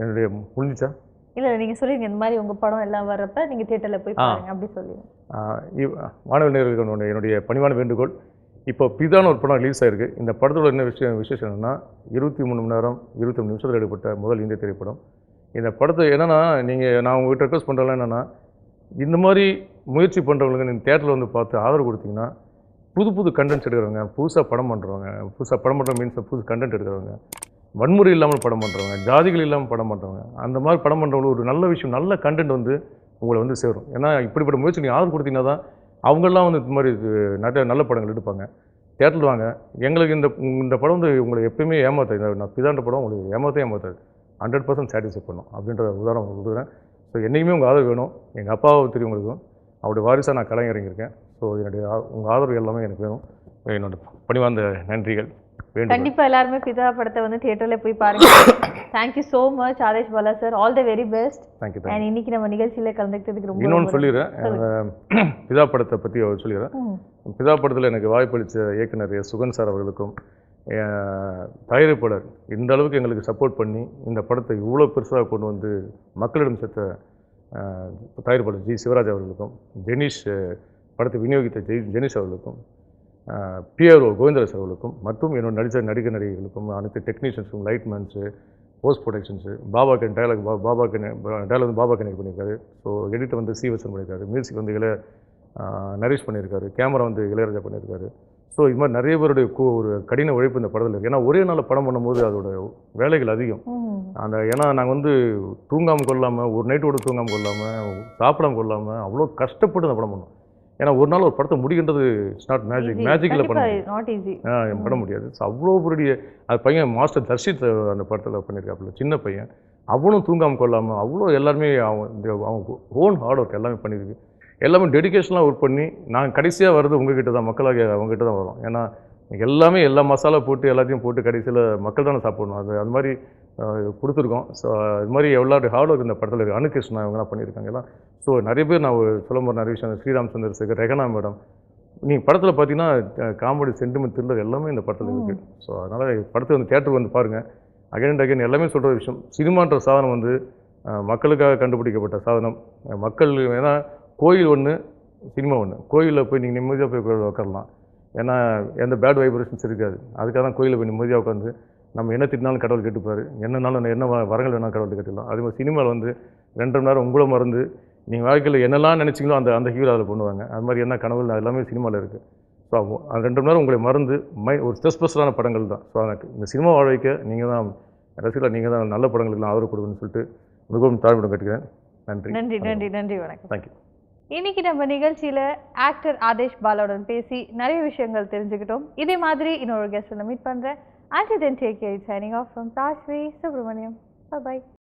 என்னுடைய முடிஞ்சிச்சா? இல்லை, நீங்கள் சொல்லுவீங்க இந்த மாதிரி உங்கள் படம் எல்லாம் வர்றப்ப நீங்கள் தியேட்டரில் போய் பாருங்க அப்படி சொல்லுவீங்க. வானவில் நேர்களுக்கு என்னுடைய பணிவான வேண்டுகோள், இப்போ பிதான்னு ஒரு படம் ரிலீஸ் ஆகிருக்கு. இந்த படத்தோட என்ன விசேஷம் என்னென்னா 23 மணி நேரம் 23 நிமிஷத்தில் எடுக்கப்பட்ட முதல் இந்திய திரைப்படம். இந்த படத்தை என்னென்னா நான் உங்கள்கிட்ட ரெக்வஸ்ட் பண்ணுறேன் என்னென்னா, இந்த மாதிரி முயற்சி பண்ணுறவங்களுக்கு நீங்கள் தேட்டரில் வந்து பார்த்து ஆதரவு கொடுத்தீங்கன்னா, புது கண்டென்ட்ஸ் எடுக்கிறவங்க, புதுசாக படம் பண்ணுறவங்க, புதுசாக படம் பண்ணுற மீன்ஸ் புது கண்டென்ட் எடுக்கிறவங்க, வன்முறை இல்லாமல் படம் பண்ணுறவங்க, ஜாதிகள் இல்லாமல் படம் பண்ணுறவங்க, அந்த மாதிரி படம் பண்ணுறவங்களுக்கு ஒரு நல்ல விஷயம், நல்ல கண்டென்ட் வந்து உங்களை வந்து சேரும். ஏன்னா இப்படிப்பட்ட முயற்சி நீங்கள் ஆதரவு கொடுத்தீங்கன்னா தான் அவங்கெல்லாம் வந்து இந்த மாதிரி நிறைய நல்ல படங்கள் எடுப்பாங்க. தேட்டரில் வாங்க. எங்களுக்கு இந்த படம் வந்து உங்களை எப்பயுமே ஏமாத்தாது. நான் பிதான்ற படம் உங்களுக்கு ஏமாத்தாது, 100% சாட்டிஸ்ஃபை பண்ணும் அப்படின்ற உதாரணம் கொடுக்குறேன். ஸோ என்றைக்குமே உங்கள் ஆதரவு வேணும். எங்கள் அப்பாவை தெரியும் உங்களுக்கும், அவருடைய வாரிசாக நான் கலைஞரங்கிருக்கேன். ஸோ உங்கள் ஆதரவு எல்லாமே எனக்கு வேணும். என்னோட பணிவார்ந்த நன்றிகள். கண்டிப்பாக எல்லாருமே பிதா படத்தை வந்து தியேட்டரில் போய் பாருங்க. Thank you so much Aadesh Bala sir, all the very best. Thank you. And இன்னைக்கு நம்ம நிகழ்ச்சியில் கலந்துக்கிட்டதுக்கு ரொம்ப இன்னொன்று சொல்லிடுறேன், பிதா படத்தை பற்றி சொல்லிடுறேன். பிதா படத்தில் எனக்கு வாய்ப்பளித்த இயக்குனர் சுகன் சார் அவர்களுக்கும், தயாரிப்பாளர் இந்த அளவுக்கு எங்களுக்கு சப்போர்ட் பண்ணி இந்த படத்தை இவ்வளோ பெருசாக கொண்டு வந்து மக்களிடம் சேர்த்த தயாரிப்பாளர் ஜி சிவராஜ் அவர்களுக்கும், ஜெனிஷ் படத்தை விநியோகித்த ஜெனிஷ் அவர்களுக்கும், பிஆர்ஓ கோவிந்தராஜ் அவர்களுக்கும், மற்றும் என்னோட நடிகர்களுக்கும், அனைத்து டெக்னீஷியன்ஸும், லைட்மேன்ஸு, போஸ்ட் ப்ரொடக்ஷன்ஸு, பாபாக்கன் டைலாக் வந்து பாபா கனெக்ட் பண்ணியிருக்காரு. ஸோ எடிட்டர் வந்து சீவசன் பண்ணியிருக்காரு, மியூசிக் வந்து நரேஷ் பண்ணியிருக்காரு, கேமரா வந்து இளையராஜா பண்ணியிருக்காரு. ஸோ இது மாதிரி நிறைய பேருடைய ஒரு கடின உழைப்பு இந்த படத்தில் இருக்குது. ஏன்னா ஒரே நாளில் படம் பண்ணும்போது அதோட வேலைகள் அதிகம். ஏன்னா நாங்கள் வந்து தூங்காமல் கொள்ளாமல், ஒரு நைட்டோடு தூங்காமல் கொள்ளாமல், சாப்பிடாமல் கொள்ளாமல் அவ்வளோ கஷ்டப்பட்டு அந்த படம் பண்ணோம். ஏன்னா ஒரு நாள் ஒரு படத்தை முடிக்கின்றது இட்ஸ் நாட் மேஜிக்கில் பண்ண முடியாது. Not easy. பண்ண முடியாது. ஸோ அவ்வளோ பெரிய அது பையன் மாஸ்டர் தர்ஷித் அந்த படத்தில் பண்ணியிருக்காப்புல, சின்ன பையன். அவனும் தூங்காமல் கொள்ளாமல் அவ்வளோ எல்லாருமே அவங்க ஓன் ஹார்ட் ஒர்க் எல்லாமே பண்ணியிருக்கு. எல்லாமே டெடிகேஷனாக ஒர்க் பண்ணி நான் கடைசியாக வர்றது உங்ககிட்ட தான், மக்களாக அவங்ககிட்ட தான் வரும். ஏன்னா எல்லாமே எல்லா மசாலா போட்டு எல்லாத்தையும் போட்டு கடைசியில் மக்கள் தானே சாப்பிடணும். அது மாதிரி கொடுத்துருக்கோம். ஸோ இது மாதிரி எவ்வளோ ஹார்ட் ஒர்க் இந்த படத்தில் இருக்குது. அனுகிருஷ்ணா இவங்கெல்லாம் பண்ணியிருக்காங்க எல்லாம். ஸோ நிறைய பேர் நான் சொல்ல போகிற நிறைய விஷயம், ஸ்ரீராம் சந்திரசேகர், ரெகனா மேடம், நீங்கள் படத்தில் பார்த்தீங்கன்னா காமெடி, சென்டிமெண்ட், த்ரில்லர் எல்லாமே இந்த படத்தில் இருக்குது. ஸோ அதனால் படத்தை வந்து தியேட்டருக்கு வந்து பாருங்கள். அகைன் அண்ட் அகைன் எல்லாமே சொல்கிற விஷயம், சினிமான்ற சாதனம் வந்து மக்களுக்காக கண்டுபிடிக்கப்பட்ட சாதனம். மக்கள் ஏன்னா கோயில் ஒன்று, சினிமா ஒன்று. கோயிலில் போய் நீங்கள் நிம்மதியாக போய் உட்காரலாம், ஏன்னா எந்த பேட் வைப்ரேஷன்ஸ் இருக்காது. அதுக்காக தான் கோயிலில் போய் நிம்மதியாக உட்காந்து நம்ம என்ன திட்டினாலும் கடவுள் கேட்டுப்பார், என்னன்னாலும் என்ன வரங்கள் வேணாலும் கடவுள் கேட்டுக்கலாம். அதே மாதிரி சினிமாவில் வந்து 2 மணி நேரம் உங்களை மறந்து நீங்கள் வாழ்க்கையில் என்னெல்லாம் நினச்சிங்களோ அந்த ஹீரோ அதில் பண்ணுவாங்க. அது மாதிரி என்ன கனவுகள் எல்லாமே சினிமாவில் இருக்குது. ஸோ அந்த 2 மணி நேரம் உங்களை மறந்து ஒரு ஸ்ட்ரெஸ் பஸ்டரான படங்கள் தான். ஸோ எனக்கு இந்த சினிமா வாழ வைக்க நீங்கள் தான் ரசிகர்களாக, நீங்கள் தான் நல்ல படங்களுக்கெல்லாம் ஆதரவு கொடுக்கணும்னு சொல்லிட்டு மிகவும் தாழ்மையுடன் கேட்டுக்கிறேன். நன்றி நன்றி நன்றி நன்றி வணக்கம். தேங்க்யூ. இன்னைக்கு நம்ம நிகழ்ச்சியில் ஆக்டர் ஆதேஷ் பாலாவுடன் பேசி நிறைய விஷயங்கள் தெரிஞ்சுக்கிட்டோம். இதே மாதிரி இன்னொரு கெஸ்ட்டை மீட் பண்ணுறேன். Until then, take care. Signing off from Tashvi Subramaniam. Bye-bye.